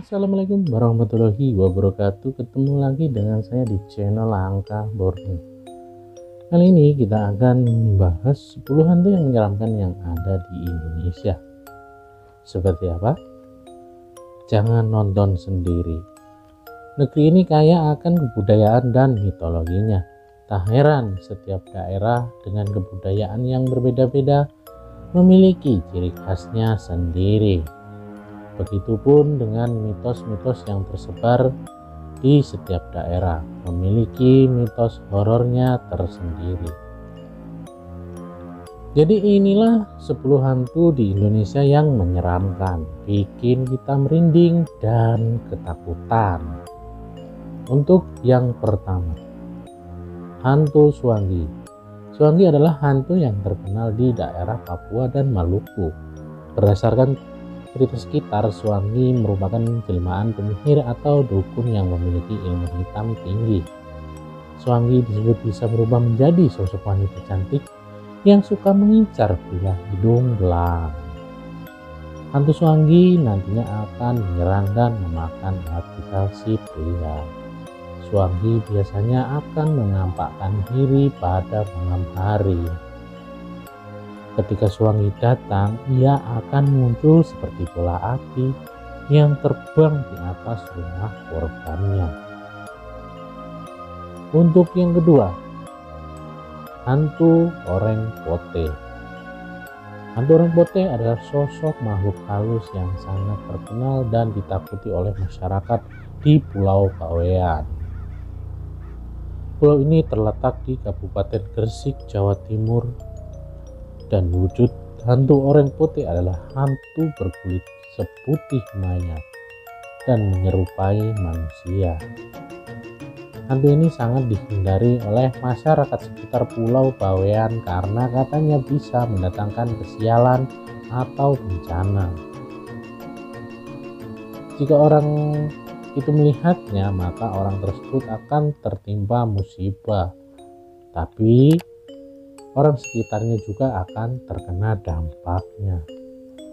Assalamualaikum warahmatullahi wabarakatuh. Ketemu lagi dengan saya di channel Langkah Borneo. Kali ini kita akan membahas 10 hantu yang menyeramkan yang ada di Indonesia. Seperti apa? Jangan nonton sendiri. Negeri ini kaya akan kebudayaan dan mitologinya. Tak heran setiap daerah dengan kebudayaan yang berbeda-beda memiliki ciri khasnya sendiri. Begitupun dengan mitos-mitos yang tersebar di setiap daerah memiliki mitos horornya tersendiri. Jadi inilah 10 hantu di Indonesia yang menyeramkan, bikin kita merinding dan ketakutan. Untuk yang pertama, hantu Suwangi. Suwangi adalah hantu yang terkenal di daerah Papua dan Maluku. Berdasarkan cerita sekitar, Suwangi merupakan jelmaan penyihir atau dukun yang memiliki ilmu hitam tinggi. Suwangi disebut bisa berubah menjadi sosok wanita cantik yang suka mengincar pria hidung belang. Hantu Suwangi nantinya akan menyerang dan memakan hati si pria. Suwangi biasanya akan menampakkan diri pada malam hari. Ketika Suwangi datang, ia akan muncul seperti bola api yang terbang di atas rumah korbannya. Untuk yang kedua, hantu Oreng Pote. Hantu Oreng Pote adalah sosok makhluk halus yang sangat terkenal dan ditakuti oleh masyarakat di Pulau Bawean. Pulau ini terletak di Kabupaten Gresik, Jawa Timur. Dan wujud hantu Oreng Pote adalah hantu berkulit seputih mayat dan menyerupai manusia. Hantu ini sangat dihindari oleh masyarakat sekitar Pulau Bawean karena katanya bisa mendatangkan kesialan atau bencana. Jika orang itu melihatnya, maka orang tersebut akan tertimpa musibah. Tapi orang sekitarnya juga akan terkena dampaknya.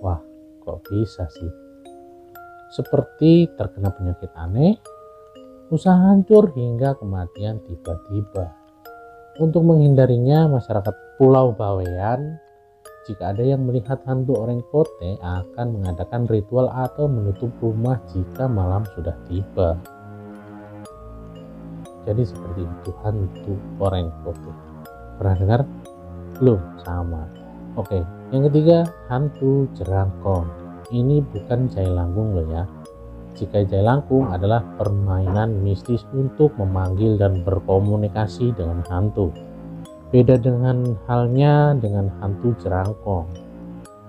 Wah, kok bisa sih? Seperti terkena penyakit aneh, usaha hancur hingga kematian tiba-tiba. Untuk menghindarinya, masyarakat Pulau Bawean, jika ada yang melihat hantu Oreng Pote, akan mengadakan ritual atau menutup rumah jika malam sudah tiba. Jadi seperti itu hantu Oreng Pote. Pernah dengar? Belum? Sama. Oke, yang ketiga, hantu Jerangkong. Ini bukan jailangkung loh ya. Jika jailangkung adalah permainan mistis untuk memanggil dan berkomunikasi dengan hantu. Beda dengan halnya dengan hantu Jerangkong.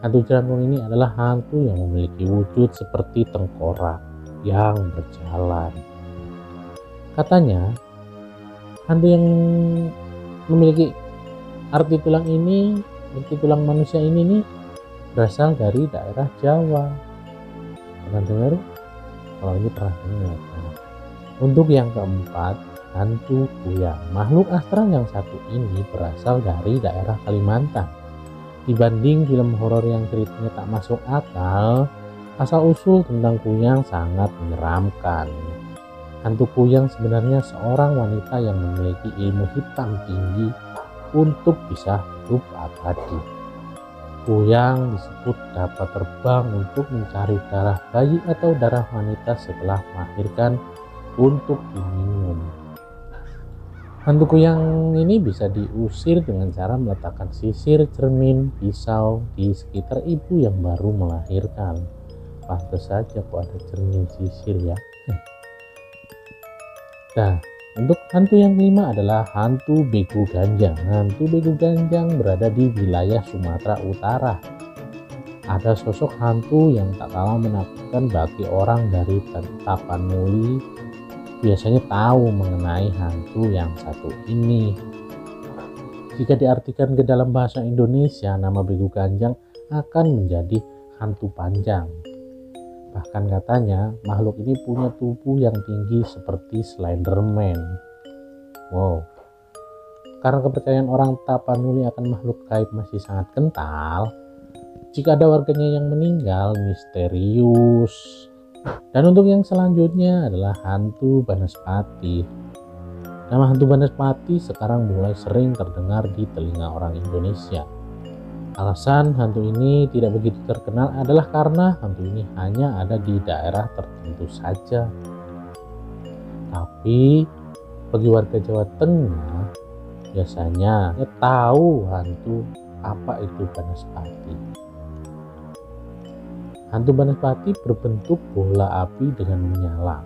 Hantu Jerangkong ini adalah hantu yang memiliki wujud seperti tengkorak yang berjalan. Katanya, hantu yang memiliki arti tulang manusia ini nih berasal dari daerah Jawa. Pernah dengar? Kalau ini pernah dengar. Untuk yang keempat, hantu Kuyang. Makhluk astral yang satu ini berasal dari daerah Kalimantan. Dibanding film horor yang ceritanya tak masuk akal, asal-usul tentang Kuyang sangat menyeramkan. Hantu Kuyang sebenarnya seorang wanita yang memiliki ilmu hitam tinggi untuk bisa hidup abadi. Kuyang disebut dapat terbang untuk mencari darah bayi atau darah wanita setelah melahirkan untuk diminum. Hantu Kuyang ini bisa diusir dengan cara meletakkan sisir, cermin, pisau di sekitar ibu yang baru melahirkan. Pantes saja kok ada cermin sisir ya. Nah, untuk hantu yang kelima adalah hantu Bego Ganjang. Hantu Bego Ganjang berada di wilayah Sumatera Utara. Ada sosok hantu yang tak kalah menakutkan bagi orang dari Tapanuli. Biasanya tahu mengenai hantu yang satu ini. Jika diartikan ke dalam bahasa Indonesia, nama Bego Ganjang akan menjadi hantu panjang. Bahkan katanya makhluk ini punya tubuh yang tinggi seperti Slenderman. Wow. Karena kepercayaan orang Tapanuli akan makhluk gaib masih sangat kental, jika ada warganya yang meninggal misterius Dan untuk yang selanjutnya adalah hantu Banaspati. Nama hantu Banaspati sekarang mulai sering terdengar di telinga orang Indonesia. Alasan hantu ini tidak begitu terkenal adalah karena hantu ini hanya ada di daerah tertentu saja. Tapi bagi warga Jawa Tengah biasanya tahu hantu apa itu Banaspati. Hantu Banaspati berbentuk bola api dengan menyala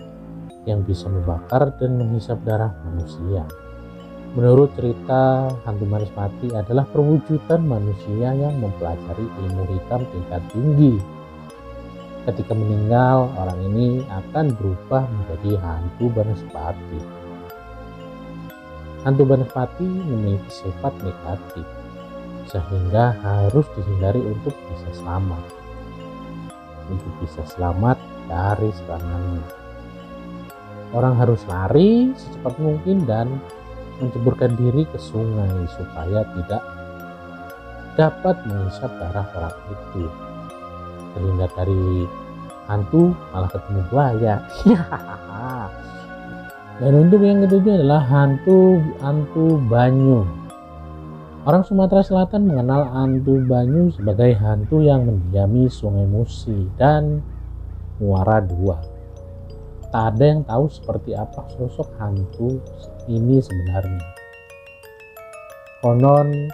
yang bisa membakar dan menghisap darah manusia. Menurut cerita, hantu Banaspati adalah perwujudan manusia yang mempelajari ilmu hitam tingkat tinggi. Ketika meninggal, orang ini akan berubah menjadi hantu Banaspati. Hantu Banaspati memiliki sifat negatif, sehingga harus dihindari untuk bisa selamat dari serangannya. Orang harus lari secepat mungkin dan menceburkan diri ke sungai supaya tidak dapat menghisap darah orang itu. Terhindar dari hantu malah ketemu buaya. Dan untuk yang ketujuh adalah hantu Banyu. Orang Sumatera Selatan mengenal hantu Banyu sebagai hantu yang mendiami Sungai Musi dan Muara II. Tak ada yang tahu seperti apa sosok hantu ini sebenarnya. Konon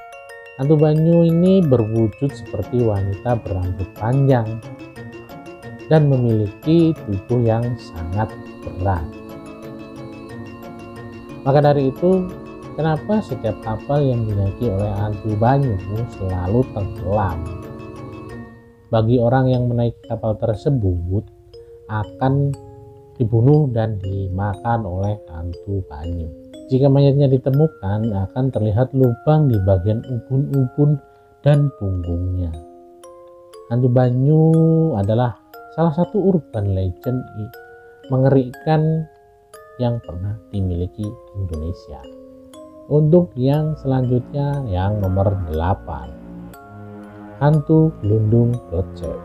hantu Banyu ini berwujud seperti wanita berambut panjang dan memiliki tubuh yang sangat berat. Maka dari itu, kenapa setiap kapal yang dinaiki oleh hantu Banyu selalu tenggelam? Bagi orang yang menaiki kapal tersebut akan dibunuh dan dimakan oleh hantu Banyu. Jika mayatnya ditemukan, akan terlihat lubang di bagian ubun-ubun dan punggungnya. Hantu Banyu adalah salah satu urban legend mengerikan yang pernah dimiliki Indonesia. Untuk yang selanjutnya, yang nomor 8, hantu Glundung Plecek.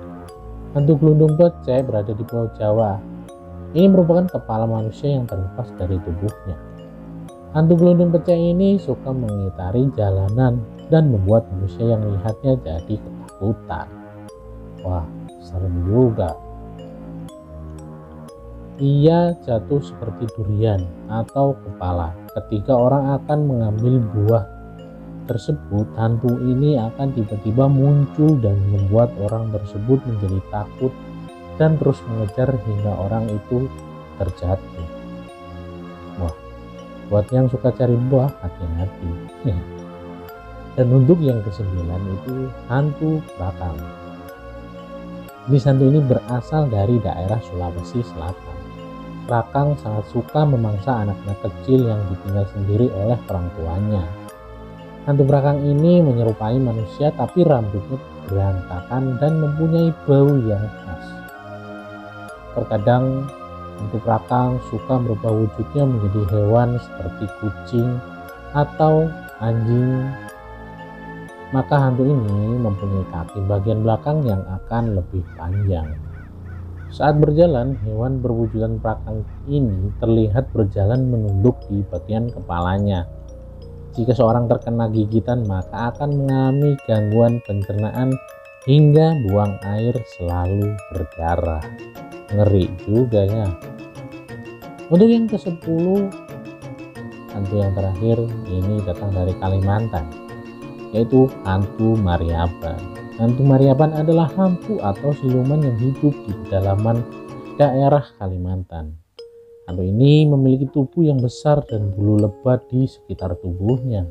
Hantu Glundung Plecek berada di Pulau Jawa. Ini merupakan kepala manusia yang terlepas dari tubuhnya. Hantu Glundung Plecek ini suka mengitari jalanan dan membuat manusia yang melihatnya jadi ketakutan. Wah, serem juga. Ia jatuh seperti durian atau kepala. Ketika orang akan mengambil buah tersebut, hantu ini akan tiba-tiba muncul dan membuat orang tersebut menjadi takut dan terus mengejar hingga orang itu terjatuh. Wah, buat yang suka cari buah, hati-hati. Dan untuk yang ke-9 itu hantu Prakang. Jenis hantu ini berasal dari daerah Sulawesi Selatan. Prakang sangat suka memangsa anak-anak kecil yang ditinggal sendiri oleh orang tuanya. Hantu Prakang ini menyerupai manusia tapi rambutnya berantakan dan mempunyai bau yang khas. Terkadang hantu Prakang suka merubah wujudnya menjadi hewan seperti kucing atau anjing. Maka hantu ini mempunyai kaki bagian belakang yang akan lebih panjang. Saat berjalan, hewan berwujudan Prakang ini terlihat berjalan menunduk di bagian kepalanya. Jika seorang terkena gigitan, maka akan mengalami gangguan pencernaan hingga buang air selalu berdarah. Ngeri juga ya. Untuk yang ke-10, hantu yang terakhir ini datang dari Kalimantan, yaitu hantu Mariaban. Hantu Mariaban adalah hantu atau siluman yang hidup di pedalaman daerah Kalimantan. Hantu ini memiliki tubuh yang besar dan bulu lebat di sekitar tubuhnya.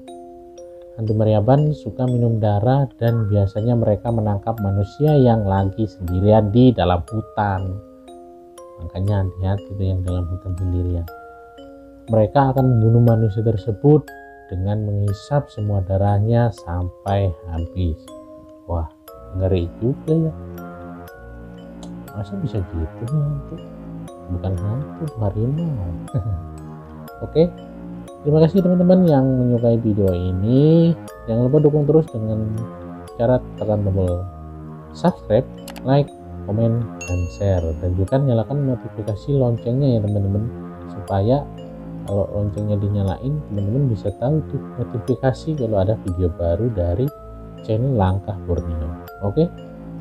Hantu Mariaban suka minum darah dan biasanya mereka menangkap manusia yang lagi sendirian di dalam hutan. Makanya hati-hati itu yang dalam hutan sendirian. Mereka akan membunuh manusia tersebut dengan menghisap semua darahnya sampai habis. Wah, ngeri juga ya. Masa bisa gitu hantu? Bukan hantu, harimau. Oke, terima kasih teman-teman yang menyukai video ini. Jangan lupa dukung terus dengan cara tekan tombol subscribe, like, komen, dan share, dan juga nyalakan notifikasi loncengnya ya teman-teman, supaya kalau loncengnya dinyalain teman-teman bisa tahu tuh notifikasi kalau ada video baru dari channel Langkah Borneo. Oke,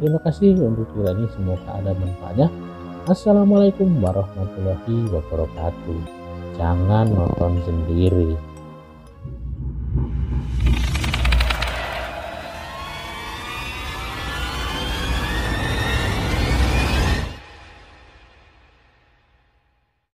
terima kasih untuk video ini, semoga ada manfaatnya. Assalamualaikum warahmatullahi wabarakatuh. Jangan nonton sendiri.